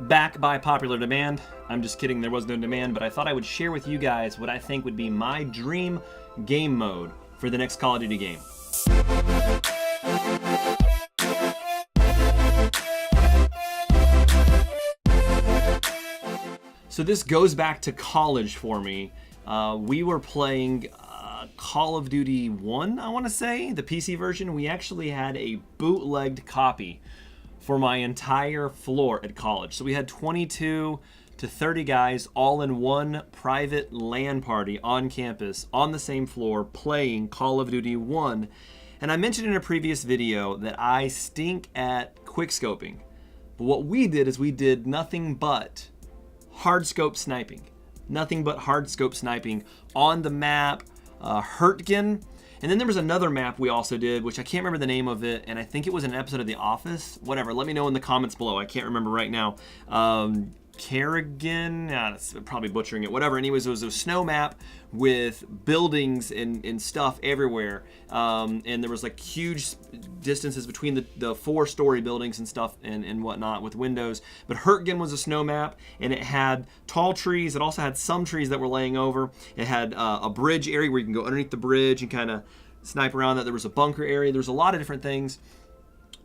back by popular demand. I'm just kidding, there was no demand, but I thought I would share with you guys what I think would be my dream game mode for the next Call of Duty game. So this goes back to college for me. We were playing Call of Duty 1, I want to say, the PC version. We actually had a bootlegged copy for my entire floor at college. So we had 22 to 30 guys all in one private LAN party on campus on the same floor playing Call of Duty 1. And I mentioned in a previous video that I stink at quickscoping. But what we did is we did nothing but hard scope sniping. Nothing but hard scope sniping on the map Hurtgen. And then there was another map we also did, which I can't remember the name of it, and I think it was an episode of The Office. Whatever, let me know in the comments below. I can't remember right now. Kerrigan, that's probably butchering it, whatever. Anyways, it was a snow map with buildings and stuff everywhere. And there was like huge distances between the 4-story buildings and stuff and whatnot with windows. But Hurtgen was a snow map, and it had tall trees. It also had some trees that were laying over. It had a bridge area where you can go underneath the bridge and kind of snipe around that. There was a bunker area. There was a lot of different things.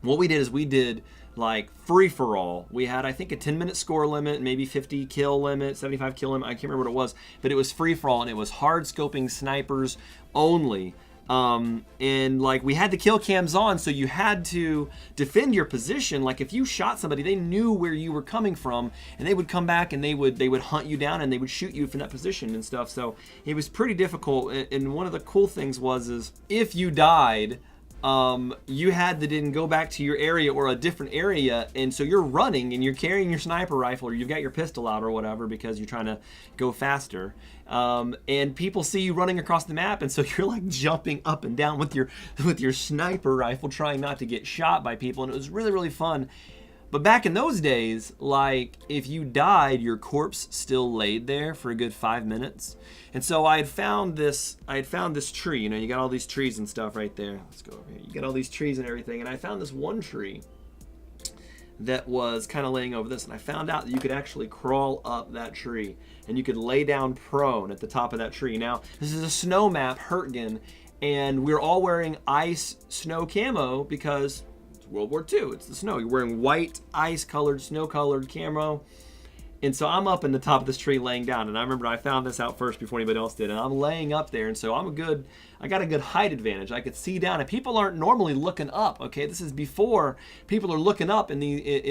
What we did is we did like free-for-all. We had, I think, a 10-minute score limit, maybe 50 kill limit, 75 kill limit. I can't remember what it was, but it was free-for-all, and it was hard-scoping snipers only. And like we had the kill cams on, so you had to defend your position. Like if you shot somebody, they knew where you were coming from, and they would come back and they would hunt you down and they would shoot you from that position and stuff. So it was pretty difficult. And one of the cool things is if you died, you had to then go back to your area or a different area, and so you're running and you're carrying your sniper rifle or you've got your pistol out or whatever because you're trying to go faster, and people see you running across the map, and so you're like jumping up and down with your sniper rifle trying not to get shot by people, and it was really, really fun. But back in those days, like if you died, your corpse still laid there for a good 5 minutes. And so I had found this tree. You know, you got all these trees and stuff right there. Let's go over here. You got all these trees and everything. And I found this one tree that was kind of laying over this. And I found out that you could actually crawl up that tree and you could lay down prone at the top of that tree. Now, this is a snow map, Hurtgen, and we're all wearing ice snow camo because World War II, it's the snow. You're wearing white, ice-colored, snow-colored camo. And so I'm up in the top of this tree laying down. And I remember I found this out first before anybody else did. And I'm laying up there. And so I got a good height advantage. I could see down. And people aren't normally looking up, okay? This is before people are looking up in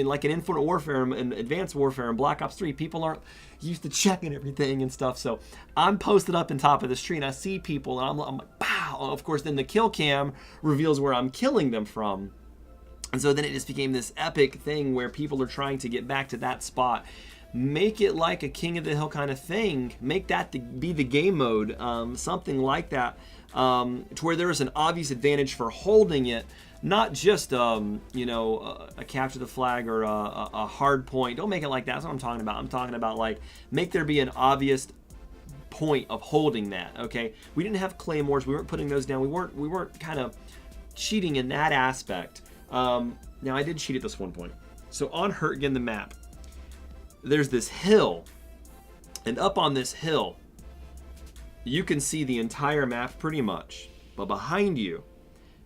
like in Infinite Warfare and Advanced Warfare and Black Ops 3. People aren't used to checking everything and stuff. So I'm posted up in top of this tree and I see people and I'm like, pow! Of course, then the kill cam reveals where I'm killing them from. And so then it just became this epic thing where people are trying to get back to that spot. Make it like a King of the Hill kind of thing. Make that be the game mode, something like that, to where there is an obvious advantage for holding it, not just a capture the flag or a hard point. Don't make it like that. That's what I'm talking about. I'm talking about like make there be an obvious point of holding that. Okay, we didn't have claymores. We weren't putting those down. We weren't kind of cheating in that aspect. Now I did cheat at this one point. So on Hurtgen, the map, there's this hill, and up on this hill you can see the entire map pretty much, but behind you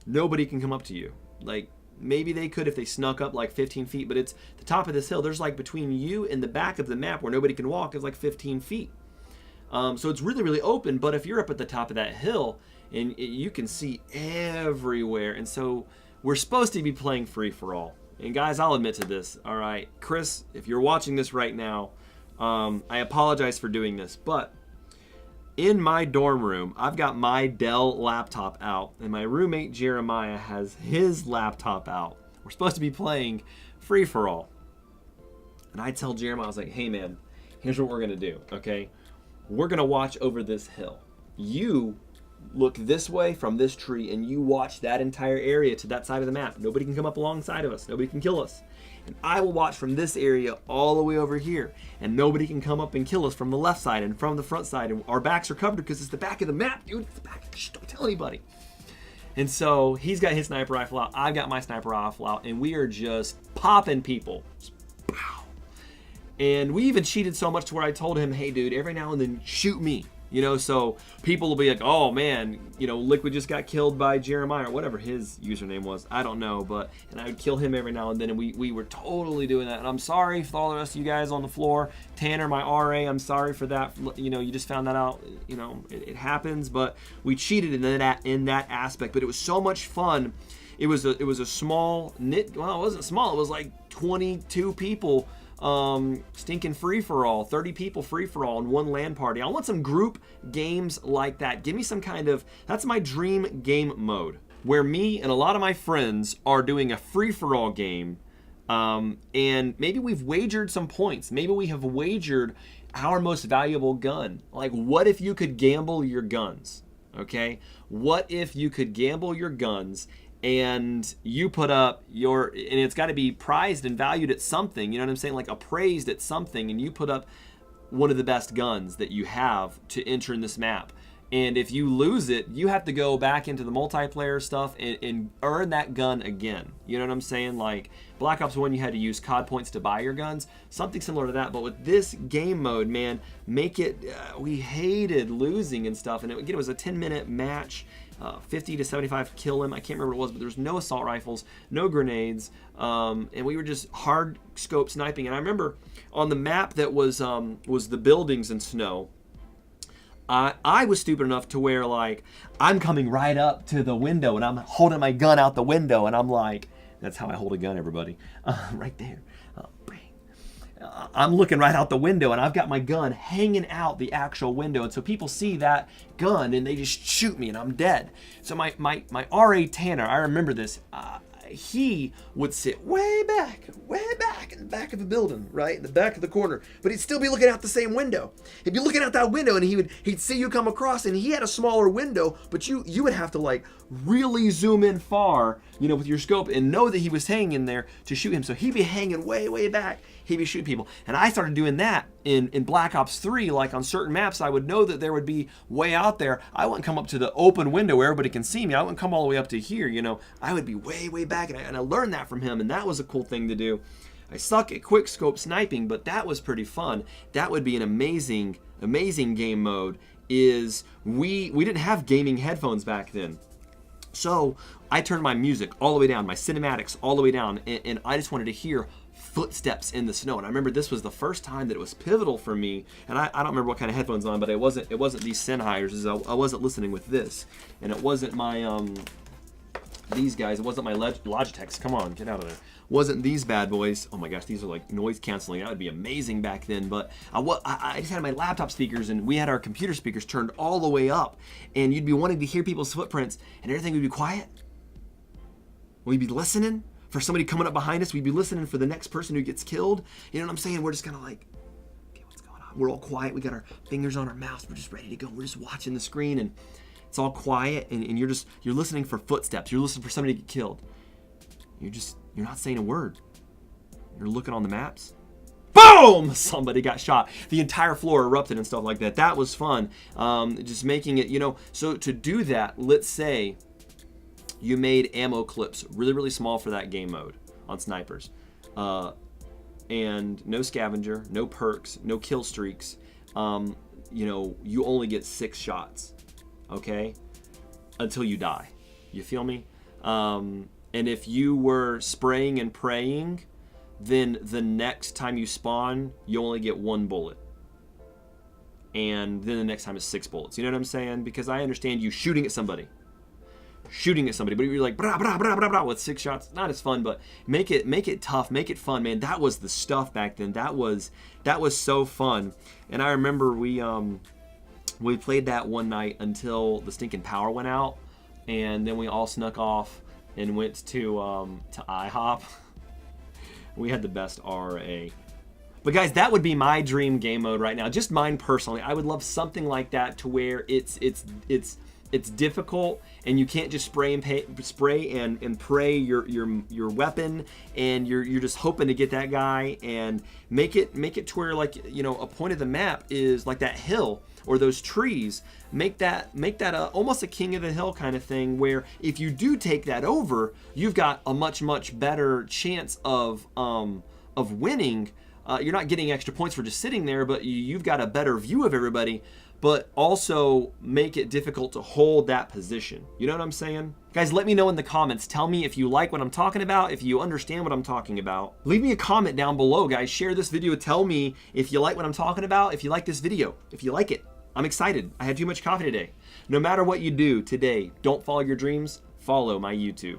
nobody can come up to you. Like maybe they could if they snuck up like 15 feet, but it's the top of this hill. There's like between you and the back of the map where nobody can walk is like 15 feet. So it's really, really open, but if you're up at the top of that hill and you can see everywhere. And so we're supposed to be playing free-for-all. And guys, I'll admit to this, all right? Chris, if you're watching this right now, I apologize for doing this, but in my dorm room, I've got my Dell laptop out, and my roommate Jeremiah has his laptop out. We're supposed to be playing free-for-all. And I tell Jeremiah, I was like, hey man, here's what we're gonna do, okay? We're gonna watch over this hill. You look this way from this tree and you watch that entire area to that side of the map. Nobody can come up alongside of us. Nobody can kill us. And I will watch from this area all the way over here, and nobody can come up and kill us from the left side and from the front side. And our backs are covered because it's the back of the map, dude. It's the back. Shh, don't tell anybody. And so he's got his sniper rifle out. I've got my sniper rifle out, and we are just popping people. Just, pow. And we even cheated so much to where I told him, hey dude, every now and then shoot me. So people will be like, oh man, Liquid just got killed by Jeremiah, or whatever his username was. I don't know, and I would kill him every now and then, and we were totally doing that. And I'm sorry for all the rest of you guys on the floor. Tanner, my RA, I'm sorry for that. You just found that out. It happens, but we cheated in that aspect. But it was so much fun. It was a small knit. Well, it wasn't small. It was like 22 people. Stinking free-for-all, 30 people free-for-all in one LAN party. I want some group games like that. Give me some that's my dream game mode, where me and a lot of my friends are doing a free-for-all game, and maybe we've wagered some points. Maybe we have wagered our most valuable gun. Like, what if you could gamble your guns, okay? What if you could gamble your guns and you put up and it's got to be prized and valued at something, you know what I'm saying? Like appraised at something, and you put up one of the best guns that you have to enter in this map. And if you lose it, you have to go back into the multiplayer stuff and earn that gun again. You know what I'm saying? Like Black Ops 1, you had to use COD points to buy your guns. Something similar to that. But with this game mode, man, make it, we hated losing and stuff. And it was a 10-minute match. 50 to 75 kill him. I can't remember what it was, but there was no assault rifles, no grenades, and we were just hard scope sniping. And I remember on the map that was the buildings and snow, I was stupid enough to where, like, I'm coming right up to the window and I'm holding my gun out the window, and I'm like, that's how I hold a gun, everybody, right there. Bang. I'm looking right out the window, and I've got my gun hanging out the actual window, and so people see that gun and they just shoot me and I'm dead. So my RA Tanner, I remember this, he would sit way back in the back of the building, right in the back of the corner, but he'd still be looking out the same window. He'd be looking out that window, and he'd see you come across, and he had a smaller window, but you would have to like really zoom in far, with your scope, and know that he was hanging in there to shoot him. So he'd be hanging way back. He'd be shooting people. And I started doing that in Black Ops 3. Like on certain maps, I would know that there would be way out there. I wouldn't come up to the open window where everybody can see me. I wouldn't come all the way up to here, I would be way back. And I learned that from him, and that was a cool thing to do. I suck at quick scope sniping, but that was pretty fun. That would be an amazing game mode. Is we didn't have gaming headphones back then. So I turned my music all the way down, my cinematics all the way down, and I just wanted to hear footsteps in the snow. And I remember this was the first time that it was pivotal for me, and I don't remember what kind of headphones on, but it wasn't these Sennheisers. I wasn't listening with this, and it wasn't my these guys. It wasn't my Logitechs. Come on, get out of there. Wasn't these bad boys. Oh my gosh, these are like noise canceling. That would be amazing back then. But I just had my laptop speakers, and we had our computer speakers turned all the way up, and you'd be wanting to hear people's footprints, and everything would be quiet. We'd be listening for somebody coming up behind us. We'd be listening for the next person who gets killed. You know what I'm saying? We're just kind of like, okay, what's going on? We're all quiet. We got our fingers on our mouths. We're just ready to go. We're just watching the screen, and it's all quiet, and you're listening for footsteps. You're listening for somebody to get killed. You're not saying a word. You're looking on the maps. Boom! Somebody got shot. The entire floor erupted and stuff like that. That was fun. Just making it, so to do that, let's say you made ammo clips really small for that game mode on snipers, and no scavenger, no perks, no kill streaks. You only get 6 shots, okay, until you die. You feel me? And if you were spraying and praying, then the next time you spawn, you only get 1 bullet. And then the next time is 6 bullets. You know what I'm saying? Because I understand you shooting at somebody, but you're like brah, brah, brah, brah, brah, with 6 shots. Not as fun, but make it tough, make it fun, man. That was the stuff back then. That was so fun. And I remember we played that one night until the stinking power went out, and then we all snuck off and went to IHOP. We had the best RA. But guys, that would be my dream game mode right now. Just mine personally. I would love something like that, to where it's difficult, and you can't just spray and pray your weapon, and you're just hoping to get that guy, and make it to where, like, a point of the map is like that hill or those trees. Make that almost a king of the hill kind of thing, where if you do take that over, you've got a much better chance of winning. you're not getting extra points for just sitting there, but you've got a better view of everybody, but also make it difficult to hold that position. You know what I'm saying? Guys, let me know in the comments. Tell me if you like what I'm talking about, if you understand what I'm talking about. Leave me a comment down below, guys. Share this video. Tell me if you like what I'm talking about, if you like this video, if you like it. I'm excited. I had too much coffee today. No matter what you do today, don't follow your dreams, follow my YouTube.